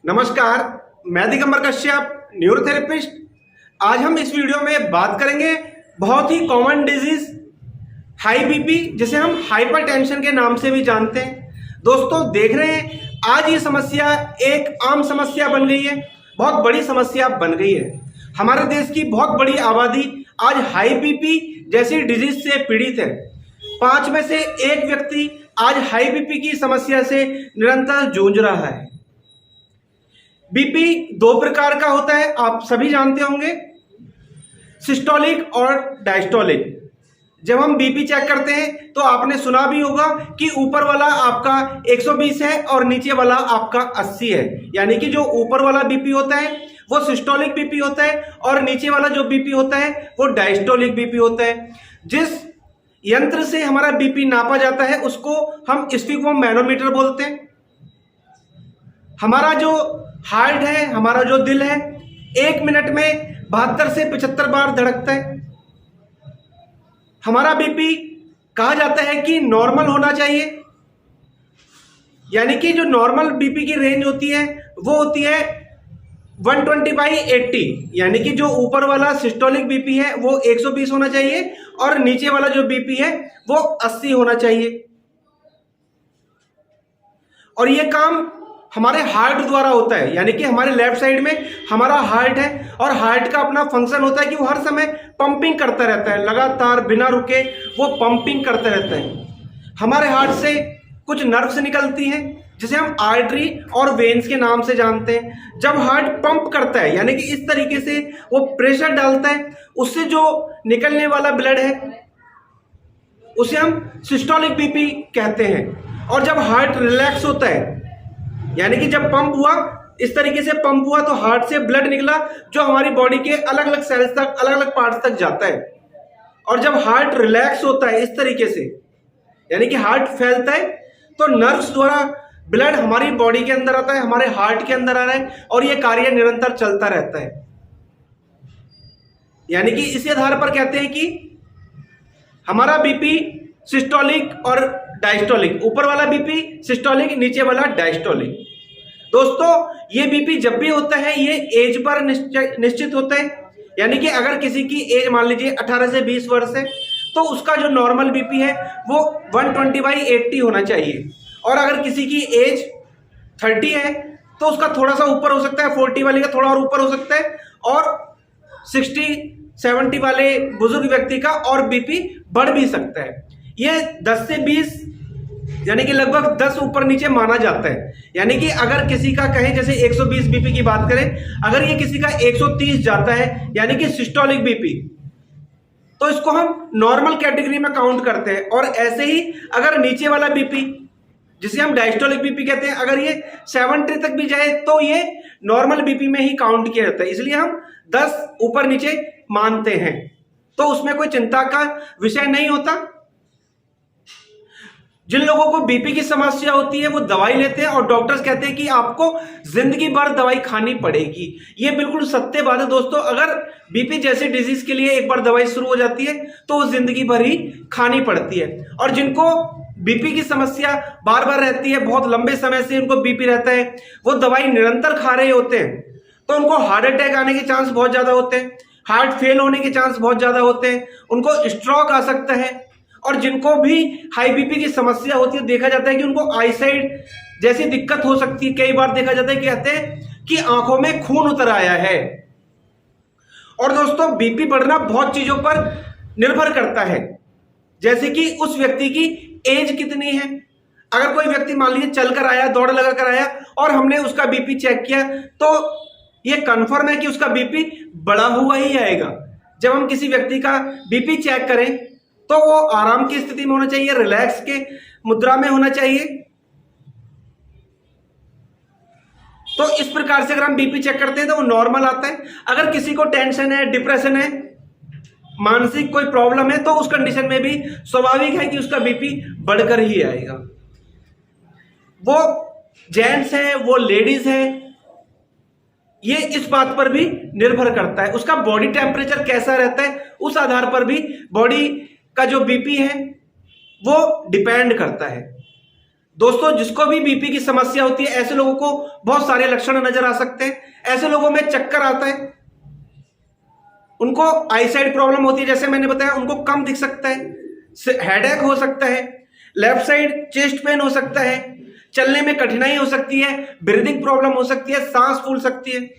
नमस्कार, मैं दिगंबर कश्यप, न्यूरोथेरेपिस्ट। आज हम इस वीडियो में बात करेंगे बहुत ही कॉमन डिजीज हाई बीपी, जिसे हम हाइपरटेंशन के नाम से भी जानते हैं। दोस्तों, देख रहे हैं आज ये समस्या एक आम समस्या बन गई है, बहुत बड़ी समस्या बन गई है। हमारे देश की बहुत बड़ी आबादी आज हाई बीपी जैसी डिजीज से पीड़ित है। 5 में से 1 व्यक्ति आज हाई बीपी की समस्या से निरंतर जूझ रहा है। बीपी 2 प्रकार का होता है, आप सभी जानते होंगे, सिस्टोलिक और डायस्टोलिक। जब हम बीपी चेक करते हैं तो आपने सुना भी होगा कि ऊपर वाला आपका 120 है और नीचे वाला आपका 80 है। यानी कि जो ऊपर वाला बीपी होता है वो सिस्टोलिक बीपी होता है और नीचे वाला जो बीपी होता है वो डायस्टोलिक बीपी होता है। जिस यंत्र से हमारा बीपी नापा जाता है उसको हम स्फिग्मो मैनोमीटर बोलते हैं। हमारा जो हार्ट है, हमारा जो दिल है, 1 मिनट में 72 से 75 बार धड़कता है। हमारा बीपी कहा जाता है कि नॉर्मल होना चाहिए, यानी कि जो नॉर्मल बीपी की रेंज होती है वो होती है 120/80। यानी कि जो ऊपर वाला सिस्टोलिक बीपी है वो 120 होना चाहिए और नीचे वाला जो बीपी है वो 80 होना चाहिए। और ये काम हमारे हार्ट द्वारा होता है, यानी कि हमारे लेफ्ट साइड में हमारा हार्ट है और हार्ट का अपना फंक्शन होता है कि वो हर समय पंपिंग करता रहता है, लगातार बिना रुके वो पंपिंग करता रहता है। हमारे हार्ट से कुछ नर्व्स निकलती हैं जिसे हम आर्टरी और वेन्स के नाम से जानते हैं। जब हार्ट पंप करता है, यानी कि इस तरीके से वो प्रेशर डालता है, उससे जो निकलने वाला ब्लड है उसे हम सिस्टोलिक बीपी कहते हैं। और जब हार्ट रिलैक्स होता है, यानी कि जब पंप हुआ, इस तरीके से पंप हुआ तो हार्ट से ब्लड निकला जो हमारी बॉडी के अलग अलग सेल्स तक, अलग अलग पार्ट्स तक जाता है। और जब हार्ट रिलैक्स होता है इस तरीके से, यानी कि हार्ट फैलता है, तो नर्व्स द्वारा ब्लड हमारी बॉडी के अंदर आता है, हमारे हार्ट के अंदर आ रहा है और ये कार्य निरंतर चलता रहता है। यानी कि इसी आधार पर कहते हैं कि हमारा बीपी सिस्टोलिक और डायस्टोलिक, ऊपर वाला बीपी सिस्टोलिक, नीचे वाला डायस्टोलिक। दोस्तों, ये बीपी जब भी होता है ये एज पर निश्चित होता है। यानी कि अगर किसी की एज मान लीजिए 18 से 20 वर्ष है तो उसका जो नॉर्मल बीपी है वो 120/80 होना चाहिए। और अगर किसी की एज 30 है तो उसका थोड़ा सा ऊपर हो सकता है, 40 वाले का थोड़ा और ऊपर हो सकता है, और 60-70 वाले बुजुर्ग व्यक्ति का और बीपी बढ़ भी सकता है। ये 10 से 20 यानी कि लगभग 10 ऊपर नीचे माना जाता है। यानी कि अगर किसी का कहें, जैसे 120 बीपी की बात करें, अगर ये किसी का 130 जाता है यानी कि सिस्टोलिक बीपी, तो इसको हम नॉर्मल कैटेगरी में काउंट करते हैं। और ऐसे ही अगर नीचे वाला बीपी, जिसे हम डायस्टोलिक बीपी कहते हैं, अगर ये 70 तक भी जाए तो ये नॉर्मल बीपी में ही काउंट किया जाता है। इसलिए हम 10 ऊपर नीचे मानते हैं, तो उसमें कोई चिंता का विषय नहीं होता। जिन लोगों को बीपी की समस्या होती है वो दवाई लेते हैं और डॉक्टर्स कहते हैं कि आपको जिंदगी भर दवाई खानी पड़ेगी। ये बिल्कुल सत्य बात है दोस्तों। अगर बीपी जैसी डिजीज के लिए एक बार दवाई शुरू हो जाती है तो वो जिंदगी भर ही खानी पड़ती है। और जिनको बीपी की समस्या बार बार रहती है, बहुत लंबे समय से उनको बीपी रहता है, वो दवाई निरंतर खा रहे होते हैं, तो उनको हार्ट अटैक आने के चांस बहुत ज्यादा होते हैं, हार्ट फेल होने के चांस बहुत ज्यादा होते हैं, उनको स्ट्रोक आ सकता है। और जिनको भी हाई बीपी की समस्या होती है, देखा जाता है कि उनको आईसाइट जैसी दिक्कत हो सकती है। कई बार देखा जाता है, कहते हैं कि आंखों में खून उतर आया है। और दोस्तों, बीपी बढ़ना बहुत चीजों पर निर्भर करता है, जैसे कि उस व्यक्ति की एज कितनी है। अगर कोई व्यक्ति मान लीजिए चल कर आया, दौड़ लगा कर आया और हमने उसका बीपी चेक किया, तो ये कंफर्म है कि उसका बीपी बढ़ा हुआ ही आएगा। जब हम किसी व्यक्ति का बीपी चेक करें तो वो आराम की स्थिति में होना चाहिए, रिलैक्स के मुद्रा में होना चाहिए। तो इस प्रकार से अगर हम बीपी चेक करते हैं तो वो नॉर्मल आता है। अगर किसी को टेंशन है, डिप्रेशन है, मानसिक कोई प्रॉब्लम है, तो उस कंडीशन में भी स्वाभाविक है कि उसका बीपी बढ़कर ही आएगा। वो जेंट्स है, वो लेडीज है, ये इस बात पर भी निर्भर करता है। उसका बॉडी टेम्परेचर कैसा रहता है उस आधार पर भी बॉडी का जो बीपी है वो डिपेंड करता है। दोस्तों जिसको भी बीपी की समस्या होती है, ऐसे लोगों को बहुत सारे लक्षण नजर आ सकते हैं। ऐसे लोगों में चक्कर आता है, उनको आईसाइट प्रॉब्लम होती है, जैसे मैंने बताया, उनको कम दिख सकता है, हेडेक हो सकता है, लेफ्ट साइड चेस्ट पेन हो सकता है, चलने में कठिनाई हो सकती है, ब्रीदिंग प्रॉब्लम हो सकती है, सांस फूल सकती है,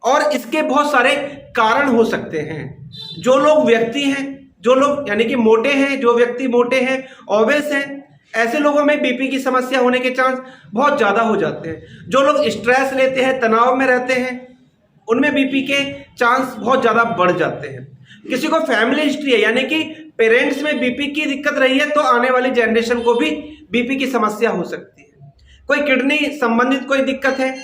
और इसके बहुत सारे कारण हो सकते हैं। जो लोग व्यक्ति हैं, जो लोग यानी कि मोटे हैं, जो व्यक्ति मोटे हैं, ओबेस हैं, ऐसे लोगों में बीपी की समस्या होने के चांस बहुत ज्यादा हो जाते हैं। जो लोग स्ट्रेस लेते हैं, तनाव में रहते हैं, उनमें बीपी के चांस बहुत ज्यादा बढ़ जाते हैं। किसी को फैमिली हिस्ट्री है, यानी कि पेरेंट्स में बीपी की दिक्कत रही है, तो आने वाली जनरेशन को भी बीपी की समस्या हो सकती है। कोई किडनी संबंधित कोई दिक्कत है,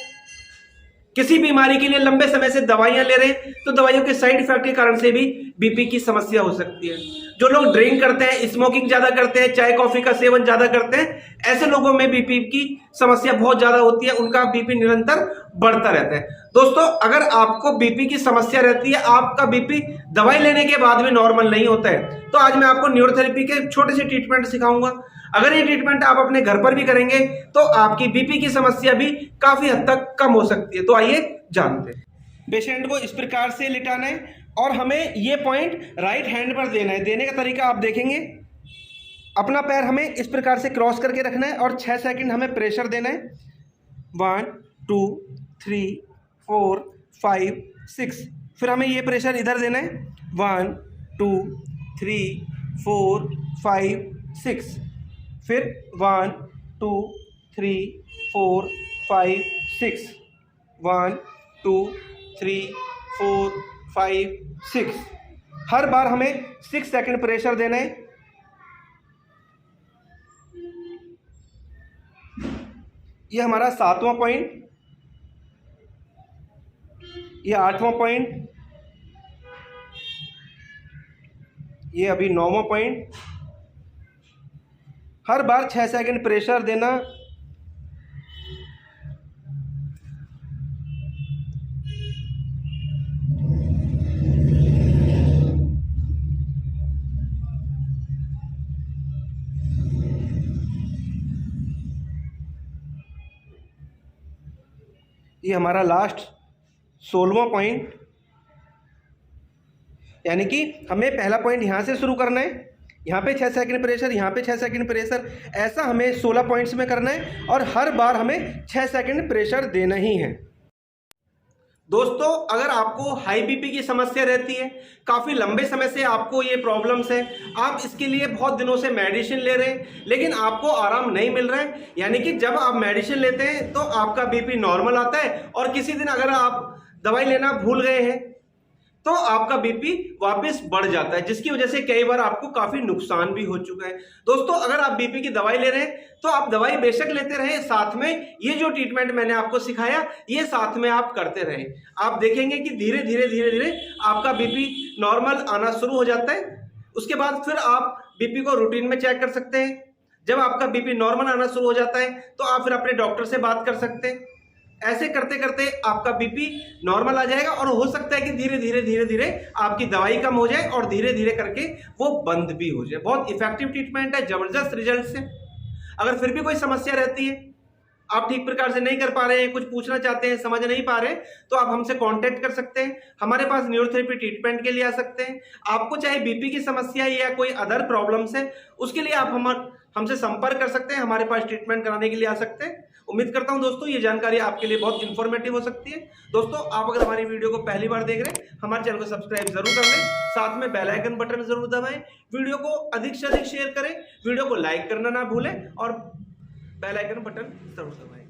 किसी बीमारी के लिए लंबे समय से दवाइयां ले रहे हैं, तो दवाइयों के साइड इफेक्ट के कारण से भी बीपी की समस्या हो सकती है। जो लोग ड्रिंक करते हैं, स्मोकिंग ज्यादा करते हैं, चाय कॉफी का सेवन ज्यादा करते हैं, ऐसे लोगों में बीपी की समस्या बहुत ज्यादा होती है, उनका बीपी निरंतर बढ़ता रहता है। दोस्तों अगर आपको बीपी की समस्या रहती है, आपका बीपी दवाई लेने के बाद भी नॉर्मल नहीं होता है, तो आज मैं आपको न्यूरोथेरेपी के छोटे से ट्रीटमेंट सिखाऊंगा। अगर ये ट्रीटमेंट आप अपने घर पर भी करेंगे तो आपकी बीपी की समस्या भी काफी हद तक कम हो सकती है। तो आइए जानते हैं। पेशेंट को इस प्रकार से लिटाना है और हमें ये पॉइंट राइट हैंड पर देना है। देने का तरीका आप देखेंगे, अपना पैर हमें इस प्रकार से क्रॉस करके रखना है और 6 सेकंड हमें प्रेशर देना है। 1 2 3 4 5 6। फिर हमें ये प्रेशर इधर देना है, 1 2 3 4 5 6। फिर 1 2 3 4 5 6, 1 2 3 4 5 6। हर बार हमें 6 सेकंड प्रेशर देना है। ये हमारा 7वां पॉइंट, ये 8वां पॉइंट, ये अभी 9वां पॉइंट। हर बार 6 सेकंड प्रेशर देना। ये हमारा लास्ट 16वां पॉइंट, यानी कि हमें पहला पॉइंट यहां से शुरू करना है, यहाँ पे 6 सेकंड प्रेशर, यहाँ पे 6 सेकंड प्रेशर, ऐसा हमें 16 पॉइंट्स में करना है और हर बार हमें 6 सेकंड प्रेशर देना ही है। दोस्तों अगर आपको हाई बीपी की समस्या रहती है, काफ़ी लंबे समय से आपको ये प्रॉब्लम्स है, आप इसके लिए बहुत दिनों से मेडिसिन ले रहे हैं लेकिन आपको आराम नहीं मिल रहा है, यानी कि जब आप मेडिसिन लेते हैं तो आपका बीपी नॉर्मल आता है और किसी दिन अगर आप दवाई लेना भूल गए हैं तो आपका बीपी वापस बढ़ जाता है, जिसकी वजह से कई बार आपको काफी नुकसान भी हो चुका है। दोस्तों अगर आप बीपी की दवाई ले रहे हैं तो आप दवाई बेशक लेते रहे, साथ में ये जो ट्रीटमेंट मैंने आपको सिखाया ये साथ में आप करते रहे। आप देखेंगे कि धीरे धीरे आपका बीपी नॉर्मल आना शुरू हो जाता है। उसके बाद फिर आप बीपी को रूटीन में चेक कर सकते हैं। जब आपका बीपी नॉर्मल आना शुरू हो जाता है तो आप फिर अपने डॉक्टर से बात कर सकते हैं। ऐसे करते करते आपका बीपी नॉर्मल आ जाएगा और हो सकता है कि धीरे धीरे आपकी दवाई कम हो जाए और धीरे धीरे करके वो बंद भी हो जाए। बहुत इफेक्टिव ट्रीटमेंट है, जबरदस्त रिजल्ट से। अगर फिर भी कोई समस्या रहती है, आप ठीक प्रकार से नहीं कर पा रहे हैं, कुछ पूछना चाहते हैं, समझ नहीं पा रहे, तो आप हमसे कांटेक्ट कर सकते हैं। हमारे पास न्यूरोथेरेपी ट्रीटमेंट के लिए आ सकते हैं। आपको चाहे बीपी की समस्या या कोई अदर प्रॉब्लम्स है, उसके लिए आप हमसे संपर्क कर सकते हैं, हमारे पास ट्रीटमेंट कराने के लिए आ सकते हैं। उम्मीद करता हूं दोस्तों ये जानकारी आपके लिए बहुत इंफॉर्मेटिव हो सकती है। दोस्तों आप अगर हमारी वीडियो को पहली बार देख रहे हैं, हमारे चैनल को सब्सक्राइब जरूर कर लें, साथ में बेल आइकन बटन जरूर दबाएं, वीडियो को अधिक से अधिक शेयर करें, वीडियो को लाइक करना ना भूलें और बेल आइकन बटन जरूर दबाएं।